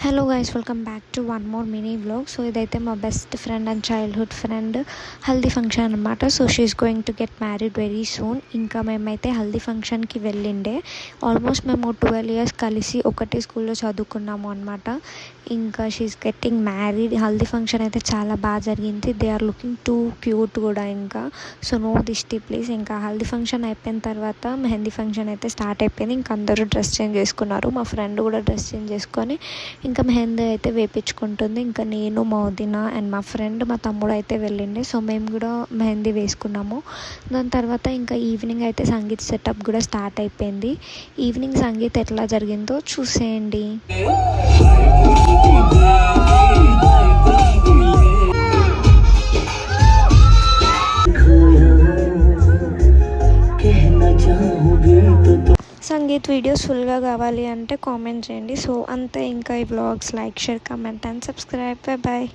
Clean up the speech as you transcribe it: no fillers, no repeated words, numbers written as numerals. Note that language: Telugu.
Hello guys, welcome back to one more mini vlog. So ఇదైతే మా best friend and childhood friend haldi function అనమాట. So she is going to get married very soon. ఇంకా మేమైతే హల్దీ ఫంక్షన్కి వెళ్ళిండే. ఆల్మోస్ట్ మేము 12 years కలిసి ఒకటే స్కూల్లో చదువుకున్నాము అనమాట. ఇంకా she's getting married. Haldi function అయితే చాలా బాగా జరిగింది. They are looking too cute కూడా. ఇంకా సో నో దిష్టి ప్లీజ్. ఇంకా హల్దీ ఫంక్షన్ అయిపోయిన తర్వాత మెహందీ ఫంక్షన్ అయితే స్టార్ట్ అయిపోయింది. ఇంకా అందరూ డ్రెస్ చేంజ్ చేసుకున్నారు. మా ఫ్రెండ్ కూడా డ్రెస్ చేంజ్ చేసుకొని ఇంకా మెహందీ అయితే వేపించుకుంటుంది. ఇంకా నేను, మా వదిన అండ్ మా ఫ్రెండ్, మా తమ్ముడు అయితే వెళ్ళిండే. సో మేము కూడా మెహందీ వేసుకున్నాము. దాని తర్వాత ఇంకా ఈవినింగ్ అయితే సంగీత్ సెటప్ కూడా స్టార్ట్ అయిపోయింది. ఈవినింగ్ సంగీత్ ఎట్లా జరిగిందో చూసేయండి. సంగీత్ వీడియోస్ ఫుల్గా కావాలి అంటే కామెంట్ చేయండి. సో అంతే. ఇంకా ఈ vlogs like, share, comment and subscribe. Bye.